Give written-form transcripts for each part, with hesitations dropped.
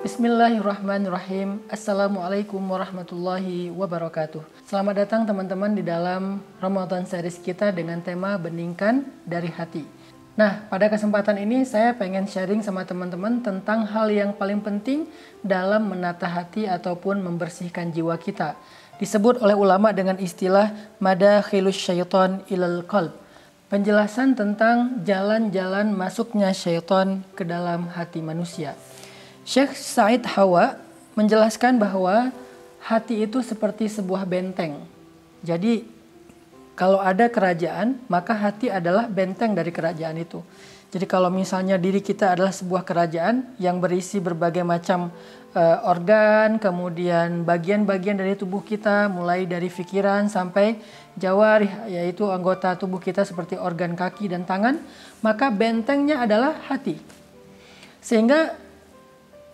Bismillahirrahmanirrahim. Assalamualaikum warahmatullahi wabarakatuh. Selamat datang teman-teman di dalam Ramadan series kita dengan tema Beningkan dari Hati. Nah, pada kesempatan ini saya pengen sharing sama teman-teman tentang hal yang paling penting dalam menata hati ataupun membersihkan jiwa kita. Disebut oleh ulama dengan istilah madakhilus syaitan ilal qalb. Penjelasan tentang jalan-jalan masuknya syaitan ke dalam hati manusia. Syekh Said Hawa menjelaskan bahwa hati itu seperti sebuah benteng. Jadi kalau ada kerajaan, maka hati adalah benteng dari kerajaan itu. Jadi kalau misalnya diri kita adalah sebuah kerajaan yang berisi berbagai macam organ, kemudian bagian-bagian dari tubuh kita, mulai dari pikiran sampai jawarih, yaitu anggota tubuh kita seperti organ kaki dan tangan, maka bentengnya adalah hati. Sehingga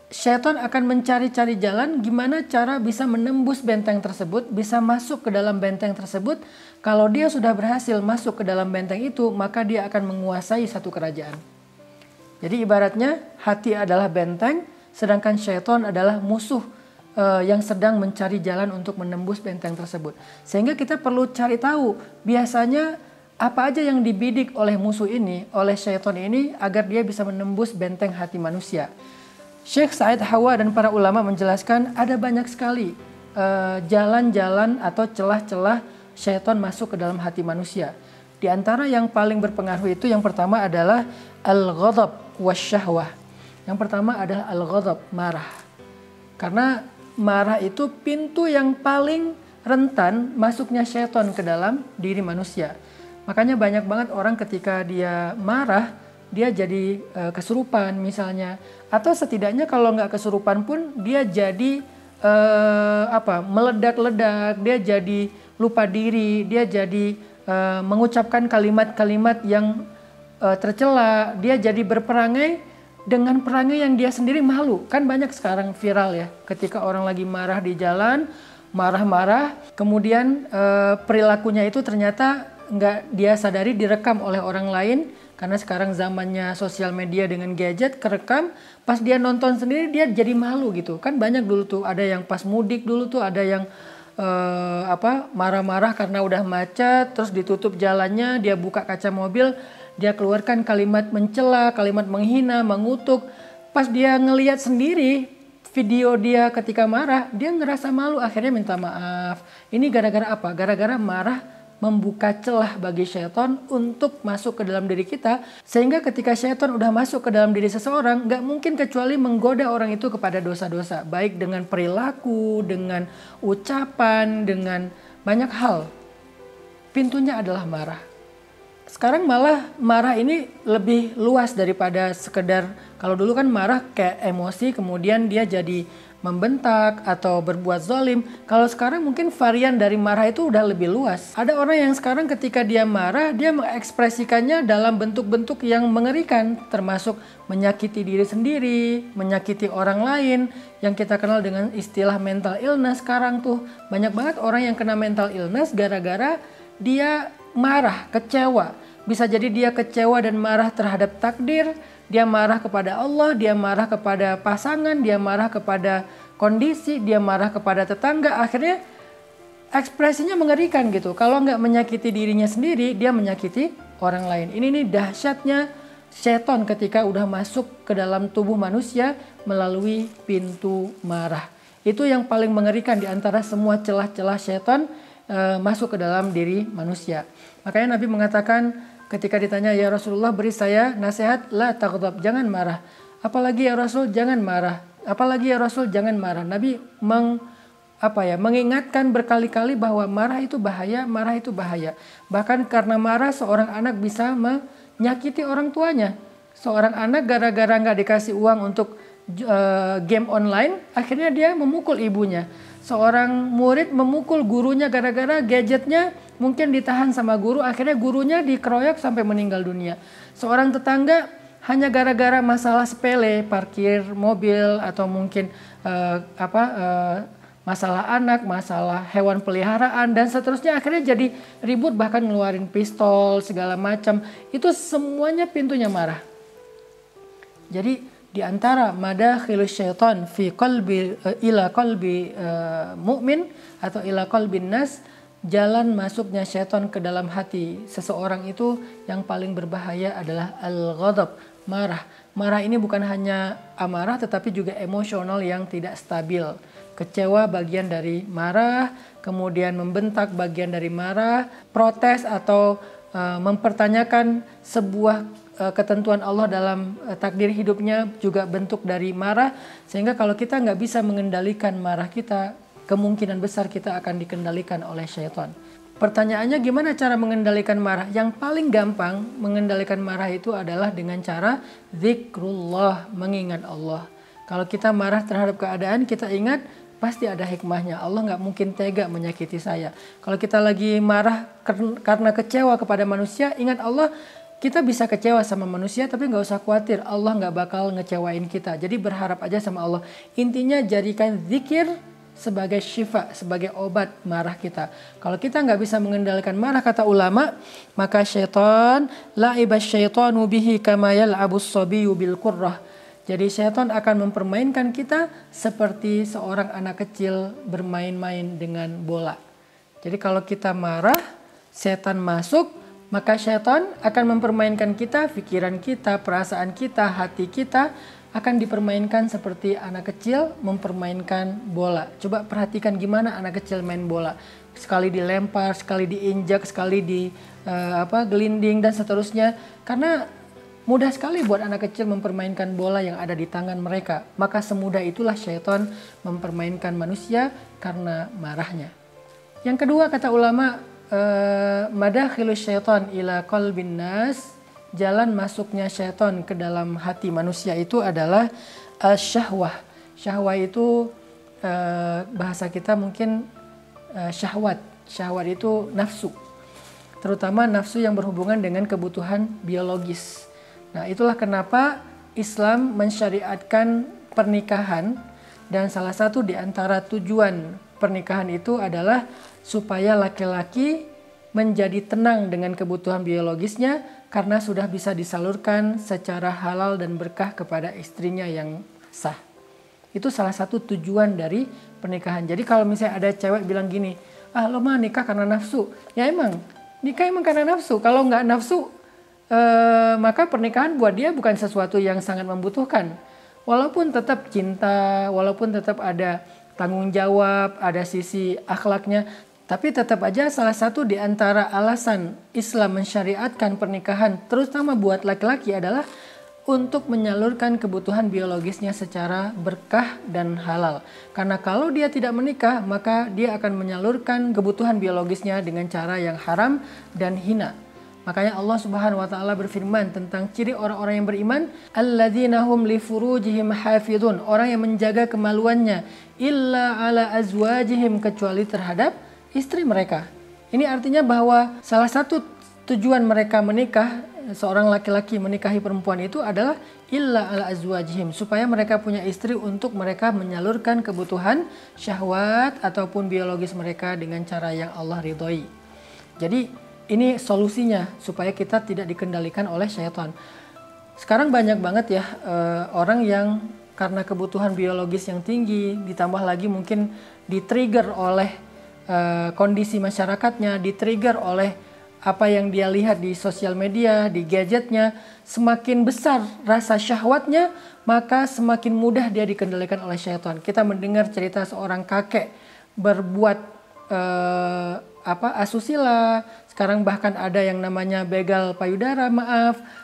syaitan akan mencari-cari jalan gimana cara bisa menembus benteng tersebut, bisa masuk ke dalam benteng tersebut. Kalau dia sudah berhasil masuk ke dalam benteng itu, maka dia akan menguasai satu kerajaan. Jadi ibaratnya hati adalah benteng, sedangkan syaitan adalah musuh yang sedang mencari jalan untuk menembus benteng tersebut. Sehingga kita perlu cari tahu biasanya apa aja yang dibidik oleh musuh ini, oleh syaitan ini, agar dia bisa menembus benteng hati manusia. Syekh Said Hawa dan para ulama menjelaskan ada banyak sekali jalan-jalan atau celah-celah syaitan masuk ke dalam hati manusia. Di antara yang paling berpengaruh itu yang pertama adalah al-ghadab wasyahwah. Yang pertama adalah al-ghadab, marah. Karena marah itu pintu yang paling rentan masuknya syaitan ke dalam diri manusia. Makanya banyak banget orang ketika dia marah, dia jadi kesurupan misalnya, atau setidaknya kalau nggak kesurupan pun dia jadi meledak-ledak, dia jadi lupa diri, dia jadi mengucapkan kalimat-kalimat yang tercela, dia jadi berperangai dengan perangai yang dia sendiri malu. Kan banyak sekarang viral ya, ketika orang lagi marah di jalan, marah-marah, kemudian perilakunya itu ternyata nggak dia sadari direkam oleh orang lain. Karena sekarang zamannya sosial media dengan gadget, kerekam, pas dia nonton sendiri dia jadi malu gitu. Kan banyak dulu tuh, ada yang pas mudik dulu tuh, ada yang marah-marah karena udah macet, terus ditutup jalannya, dia buka kaca mobil, dia keluarkan kalimat mencela, kalimat menghina, mengutuk. Pas dia ngelihat sendiri video dia ketika marah, dia ngerasa malu, akhirnya minta maaf. Ini gara-gara apa? Gara-gara marah membuka celah bagi syaitan untuk masuk ke dalam diri kita, sehingga ketika syaitan udah masuk ke dalam diri seseorang, gak mungkin kecuali menggoda orang itu kepada dosa-dosa, baik dengan perilaku, dengan ucapan, dengan banyak hal. Pintunya adalah marah. Sekarang malah marah ini lebih luas daripada sekedar, kalau dulu kan marah kayak emosi kemudian dia jadi membentak atau berbuat zalim. Kalau sekarang mungkin varian dari marah itu udah lebih luas. Ada orang yang sekarang ketika dia marah, dia mengekspresikannya dalam bentuk-bentuk yang mengerikan, termasuk menyakiti diri sendiri, menyakiti orang lain, yang kita kenal dengan istilah mental illness. Sekarang tuh banyak banget orang yang kena mental illness gara-gara dia marah, kecewa. Bisa jadi dia kecewa dan marah terhadap takdir, dia marah kepada Allah, dia marah kepada pasangan, dia marah kepada kondisi, dia marah kepada tetangga. Akhirnya ekspresinya mengerikan gitu. Kalau nggak menyakiti dirinya sendiri, dia menyakiti orang lain. Ini nih dahsyatnya setan ketika udah masuk ke dalam tubuh manusia melalui pintu marah. Itu yang paling mengerikan di antara semua celah-celah setan masuk ke dalam diri manusia. Makanya Nabi mengatakan, ketika ditanya, ya Rasulullah beri saya nasihat, la taghdab, jangan marah. Apalagi ya Rasul, jangan marah. Apalagi ya Rasul, jangan marah. Nabi mengingatkan berkali-kali bahwa marah itu bahaya, marah itu bahaya. Bahkan karena marah seorang anak bisa menyakiti orang tuanya. Seorang anak gara-gara nggak dikasih uang untuk game online, akhirnya dia memukul ibunya. Seorang murid memukul gurunya gara-gara gadgetnya mungkin ditahan sama guru, akhirnya gurunya dikeroyok sampai meninggal dunia. Seorang tetangga hanya gara-gara masalah sepele, parkir mobil atau mungkin masalah anak, masalah hewan peliharaan dan seterusnya, akhirnya jadi ribut, bahkan ngeluarin pistol segala macam. Itu semuanya pintunya marah. Jadi Di antara madakhilus syaitan fi qalbi ila qalbi mu'min atau ila qalbin nas, jalan masuknya syaitan ke dalam hati seseorang itu yang paling berbahaya adalah al-ghadab, marah. Marah ini bukan hanya amarah tetapi juga emosional yang tidak stabil. Kecewa bagian dari marah, kemudian membentak bagian dari marah, protes atau mempertanyakan sebuah ketentuan Allah dalam takdir hidupnya juga bentuk dari marah. Sehingga kalau kita nggak bisa mengendalikan marah kita, kemungkinan besar kita akan dikendalikan oleh syaitan. Pertanyaannya gimana cara mengendalikan marah? Yang paling gampang mengendalikan marah itu adalah dengan cara zikrullah, mengingat Allah. Kalau kita marah terhadap keadaan, kita ingat pasti ada hikmahnya. Allah nggak mungkin tega menyakiti saya. Kalau kita lagi marah karena kecewa kepada manusia, ingat Allah. Kita bisa kecewa sama manusia tapi nggak usah khawatir, Allah nggak bakal ngecewain kita. Jadi berharap aja sama Allah. Intinya jadikan zikir sebagai syifa, sebagai obat marah kita. Kalau kita nggak bisa mengendalikan marah, kata ulama, maka syaitan la'ibas syaitanu bihi kama yal'abus sabiyyu bil qurrah. Jadi syaitan akan mempermainkan kita seperti seorang anak kecil bermain-main dengan bola. Jadi kalau kita marah, setan masuk, maka syaitan akan mempermainkan kita, pikiran kita, perasaan kita, hati kita akan dipermainkan seperti anak kecil mempermainkan bola. Coba perhatikan gimana anak kecil main bola. Sekali dilempar, sekali diinjak, sekali gelinding dan seterusnya. Karena mudah sekali buat anak kecil mempermainkan bola yang ada di tangan mereka. Maka semudah itulah syaitan mempermainkan manusia karena marahnya. Yang kedua, kata ulama, madakhilus syaitan ila qalbin nas, jalan masuknya syaitan ke dalam hati manusia itu adalah syahwah. Syahwah itu bahasa kita mungkin syahwat. Syahwat itu nafsu. Terutama nafsu yang berhubungan dengan kebutuhan biologis. Nah, itulah kenapa Islam mensyariatkan pernikahan, dan salah satu di antara tujuan pernikahan itu adalah supaya laki-laki menjadi tenang dengan kebutuhan biologisnya karena sudah bisa disalurkan secara halal dan berkah kepada istrinya yang sah. Itu salah satu tujuan dari pernikahan. Jadi kalau misalnya ada cewek bilang gini, lo mah nikah karena nafsu. Ya emang, nikah emang karena nafsu. Kalau nggak nafsu, maka pernikahan buat dia bukan sesuatu yang sangat membutuhkan. Walaupun tetap cinta, walaupun tetap ada tanggung jawab, ada sisi akhlaknya, tapi tetap aja salah satu di antara alasan Islam mensyariatkan pernikahan, terutama buat laki-laki, adalah untuk menyalurkan kebutuhan biologisnya secara berkah dan halal. Karena kalau dia tidak menikah, maka dia akan menyalurkan kebutuhan biologisnya dengan cara yang haram dan hina. Makanya Allah Subhanahu wa taala berfirman tentang ciri orang-orang yang beriman, alladzina hum li furujihim hafizun, orang yang menjaga kemaluannya, illa ala azwajihim, kecuali terhadap istri mereka. Ini artinya bahwa salah satu tujuan mereka menikah, seorang laki-laki menikahi perempuan itu adalah illa ala azwajihim, supaya mereka punya istri untuk mereka menyalurkan kebutuhan syahwat ataupun biologis mereka dengan cara yang Allah ridhoi. Jadi ini solusinya supaya kita tidak dikendalikan oleh syaitan. Sekarang banyak banget ya orang yang karena kebutuhan biologis yang tinggi, ditambah lagi mungkin di-trigger oleh kondisi masyarakatnya, di-trigger oleh apa yang dia lihat di sosial media, di gadgetnya, semakin besar rasa syahwatnya, maka semakin mudah dia dikendalikan oleh syaitan. Kita mendengar cerita seorang kakek berbuat asusila. Sekarang bahkan ada yang namanya begal payudara,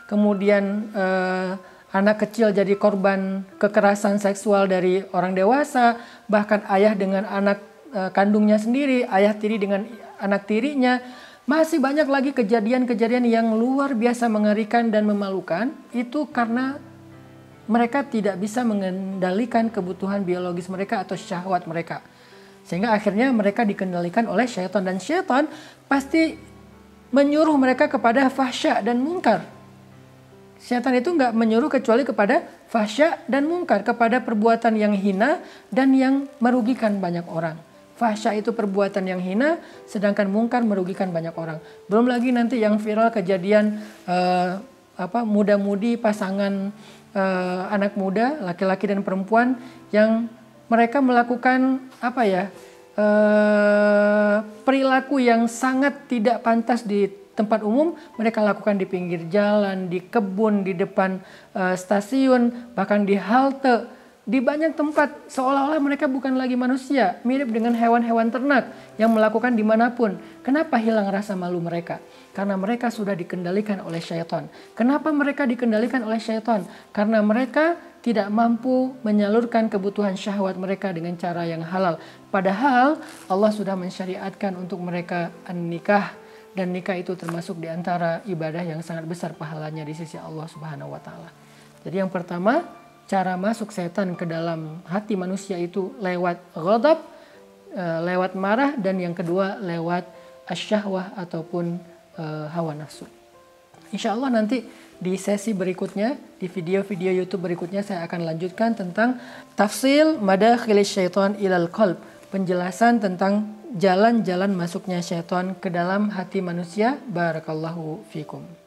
kemudian anak kecil jadi korban kekerasan seksual dari orang dewasa, bahkan ayah dengan anak kandungnya sendiri, ayah tiri dengan anak tirinya. Masih banyak lagi kejadian-kejadian yang luar biasa mengerikan dan memalukan, itu karena mereka tidak bisa mengendalikan kebutuhan biologis mereka atau syahwat mereka. Sehingga akhirnya mereka dikendalikan oleh syaitan, dan syaitan pasti menyuruh mereka kepada fahsya dan mungkar. Syaitan itu nggak menyuruh kecuali kepada fahsya dan mungkar, kepada perbuatan yang hina dan yang merugikan banyak orang. Fahsya itu perbuatan yang hina, sedangkan mungkar merugikan banyak orang. Belum lagi nanti yang viral kejadian muda-mudi, pasangan anak muda, laki-laki dan perempuan yang mereka melakukan perilaku yang sangat tidak pantas di tempat umum. Mereka lakukan di pinggir jalan, di kebun, di depan stasiun, bahkan di halte, di banyak tempat, seolah-olah mereka bukan lagi manusia, mirip dengan hewan-hewan ternak yang melakukan dimanapun. Kenapa hilang rasa malu mereka? Karena mereka sudah dikendalikan oleh syaitan. Kenapa mereka dikendalikan oleh syaitan? Karena mereka tidak mampu menyalurkan kebutuhan syahwat mereka dengan cara yang halal. Padahal Allah sudah mensyariatkan untuk mereka nikah, dan nikah itu termasuk di antara ibadah yang sangat besar pahalanya di sisi Allah Subhanahu wa taala. Jadi yang pertama, cara masuk setan ke dalam hati manusia itu lewat ghadab, lewat marah, dan yang kedua lewat asyahwah ataupun hawa nafsu. Insya Allah nanti di sesi berikutnya, di video-video YouTube berikutnya, saya akan lanjutkan tentang tafsil madakhilis syaitan ilal qalb, penjelasan tentang jalan-jalan masuknya syaitan ke dalam hati manusia. Barakallahu fikum.